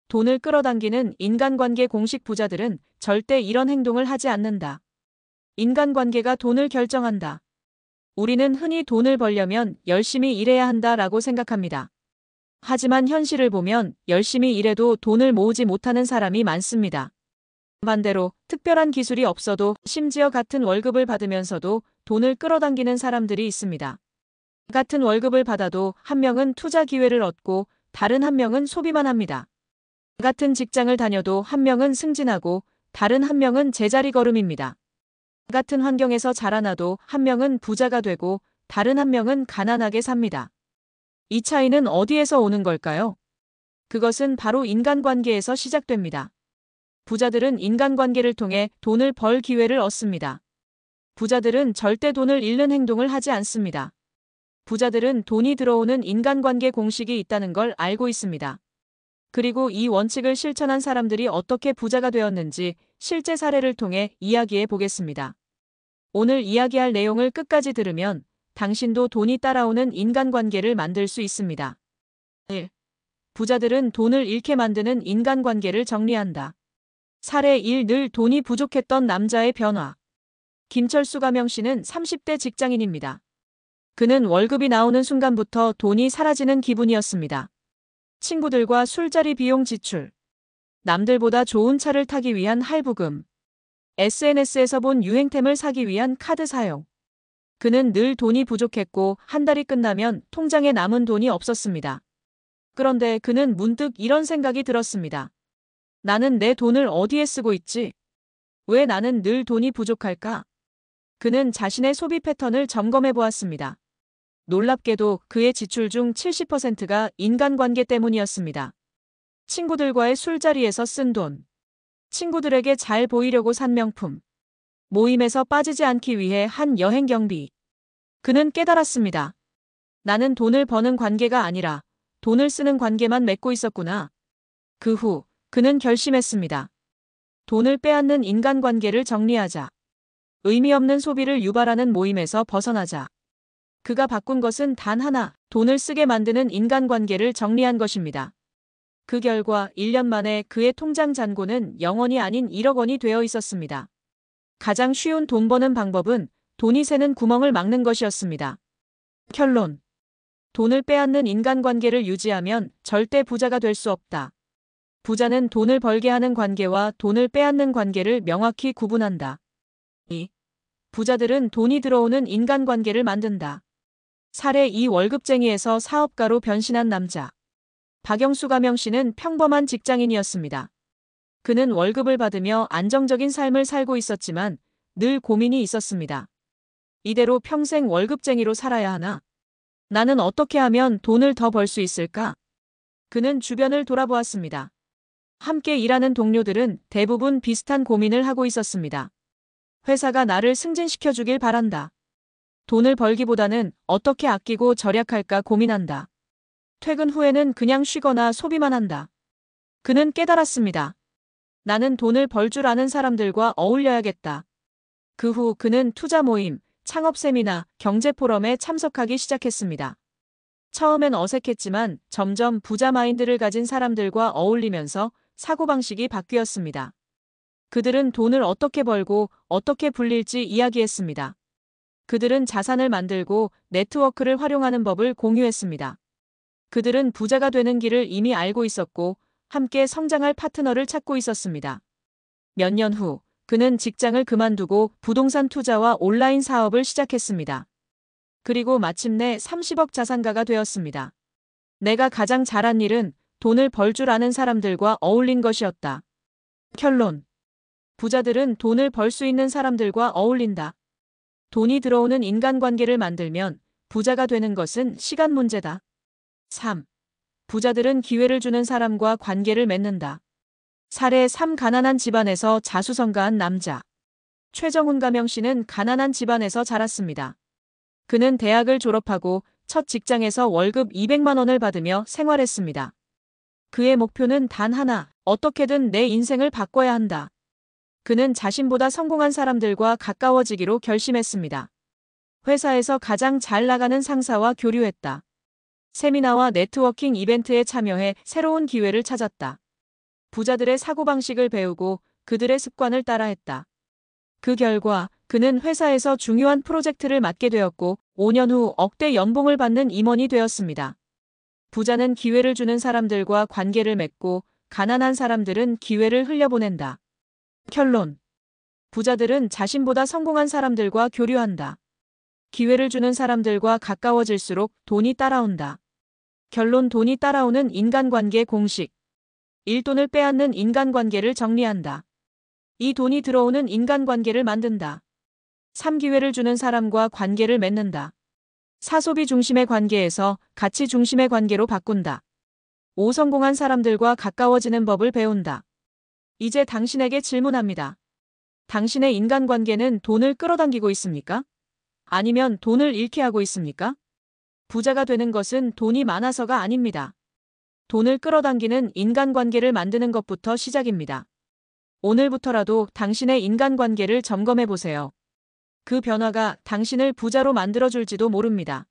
돈을 끌어당기는 인간관계 공식 부자들은 절대 이런 행동을 하지 않는다. 인간관계가 돈을 결정한다. 우리는 흔히 돈을 벌려면 열심히 일해야 한다라고 생각합니다. 하지만 현실을 보면 열심히 일해도 돈을 모으지 못하는 사람이 많습니다. 반대로 특별한 기술이 없어도 심지어 같은 월급을 받으면서도 돈을 끌어당기는 사람들이 있습니다. 같은 월급을 받아도 한 명은 투자 기회를 얻고 다른 한 명은 소비만 합니다. 같은 직장을 다녀도 한 명은 승진하고 다른 한 명은 제자리 걸음입니다. 같은 환경에서 자라나도 한 명은 부자가 되고 다른 한 명은 가난하게 삽니다. 이 차이는 어디에서 오는 걸까요? 그것은 바로 인간관계에서 시작됩니다. 부자들은 인간관계를 통해 돈을 벌 기회를 얻습니다. 부자들은 절대 돈을 잃는 행동을 하지 않습니다. 부자들은 돈이 들어오는 인간관계 공식이 있다는 걸 알고 있습니다. 그리고 이 원칙을 실천한 사람들이 어떻게 부자가 되었는지 실제 사례를 통해 이야기해 보겠습니다. 오늘 이야기할 내용을 끝까지 들으면 당신도 돈이 따라오는 인간관계를 만들 수 있습니다. 1. 부자들은 돈을 잃게 만드는 인간관계를 정리한다. 사례 1. 늘 돈이 부족했던 남자의 변화. 김철수 가명 씨는 30대 직장인입니다. 그는 월급이 나오는 순간부터 돈이 사라지는 기분이었습니다. 친구들과 술자리 비용 지출, 남들보다 좋은 차를 타기 위한 할부금, SNS에서 본 유행템을 사기 위한 카드 사용. 그는 늘 돈이 부족했고 한 달이 끝나면 통장에 남은 돈이 없었습니다. 그런데 그는 문득 이런 생각이 들었습니다. 나는 내 돈을 어디에 쓰고 있지? 왜 나는 늘 돈이 부족할까? 그는 자신의 소비 패턴을 점검해 보았습니다. 놀랍게도 그의 지출 중 70%가 인간관계 때문이었습니다. 친구들과의 술자리에서 쓴 돈, 친구들에게 잘 보이려고 산 명품, 모임에서 빠지지 않기 위해 한 여행 경비. 그는 깨달았습니다. 나는 돈을 버는 관계가 아니라 돈을 쓰는 관계만 맺고 있었구나. 그 후 그는 결심했습니다. 돈을 빼앗는 인간관계를 정리하자. 의미 없는 소비를 유발하는 모임에서 벗어나자. 그가 바꾼 것은 단 하나, 돈을 쓰게 만드는 인간관계를 정리한 것입니다. 그 결과 1년 만에 그의 통장 잔고는 0원이 아닌 1억 원이 되어 있었습니다. 가장 쉬운 돈 버는 방법은 돈이 새는 구멍을 막는 것이었습니다. 결론. 돈을 빼앗는 인간관계를 유지하면 절대 부자가 될 수 없다. 부자는 돈을 벌게 하는 관계와 돈을 빼앗는 관계를 명확히 구분한다. 2. 부자들은 돈이 들어오는 인간관계를 만든다. 사례 2. 월급쟁이에서 사업가로 변신한 남자. 박영수 가명 씨는 평범한 직장인이었습니다. 그는 월급을 받으며 안정적인 삶을 살고 있었지만 늘 고민이 있었습니다. 이대로 평생 월급쟁이로 살아야 하나? 나는 어떻게 하면 돈을 더 벌 수 있을까? 그는 주변을 돌아보았습니다. 함께 일하는 동료들은 대부분 비슷한 고민을 하고 있었습니다. 회사가 나를 승진시켜 주길 바란다. 돈을 벌기보다는 어떻게 아끼고 절약할까 고민한다. 퇴근 후에는 그냥 쉬거나 소비만 한다. 그는 깨달았습니다. 나는 돈을 벌 줄 아는 사람들과 어울려야겠다. 그 후 그는 투자 모임, 창업 세미나, 경제 포럼에 참석하기 시작했습니다. 처음엔 어색했지만 점점 부자 마인드를 가진 사람들과 어울리면서 사고방식이 바뀌었습니다. 그들은 돈을 어떻게 벌고 어떻게 불릴지 이야기했습니다. 그들은 자산을 만들고 네트워크를 활용하는 법을 공유했습니다. 그들은 부자가 되는 길을 이미 알고 있었고 함께 성장할 파트너를 찾고 있었습니다. 몇 년 후 그는 직장을 그만두고 부동산 투자와 온라인 사업을 시작했습니다. 그리고 마침내 30억 자산가가 되었습니다. 내가 가장 잘한 일은 돈을 벌 줄 아는 사람들과 어울린 것이었다. 결론. 부자들은 돈을 벌 수 있는 사람들과 어울린다. 돈이 들어오는 인간관계를 만들면 부자가 되는 것은 시간 문제다. 3. 부자들은 기회를 주는 사람과 관계를 맺는다. 사례 3. 가난한 집안에서 자수성가한 남자. 최정훈 가명 씨는 가난한 집안에서 자랐습니다. 그는 대학을 졸업하고 첫 직장에서 월급 200만 원을 받으며 생활했습니다. 그의 목표는 단 하나, 어떻게든 내 인생을 바꿔야 한다. 그는 자신보다 성공한 사람들과 가까워지기로 결심했습니다. 회사에서 가장 잘 나가는 상사와 교류했다. 세미나와 네트워킹 이벤트에 참여해 새로운 기회를 찾았다. 부자들의 사고방식을 배우고 그들의 습관을 따라했다. 그 결과 그는 회사에서 중요한 프로젝트를 맡게 되었고 5년 후 억대 연봉을 받는 임원이 되었습니다. 부자는 기회를 주는 사람들과 관계를 맺고 가난한 사람들은 기회를 흘려보낸다. 결론. 부자들은 자신보다 성공한 사람들과 교류한다. 기회를 주는 사람들과 가까워질수록 돈이 따라온다. 결론. 돈이 따라오는 인간관계 공식. 1. 돈을 빼앗는 인간관계를 정리한다. 2. 돈이 들어오는 인간관계를 만든다. 3. 기회를 주는 사람과 관계를 맺는다. 4. 소비 중심의 관계에서 가치 중심의 관계로 바꾼다. 5. 성공한 사람들과 가까워지는 법을 배운다. 이제 당신에게 질문합니다. 당신의 인간관계는 돈을 끌어당기고 있습니까? 아니면 돈을 잃게 하고 있습니까? 부자가 되는 것은 돈이 많아서가 아닙니다. 돈을 끌어당기는 인간관계를 만드는 것부터 시작입니다. 오늘부터라도 당신의 인간관계를 점검해 보세요. 그 변화가 당신을 부자로 만들어줄지도 모릅니다.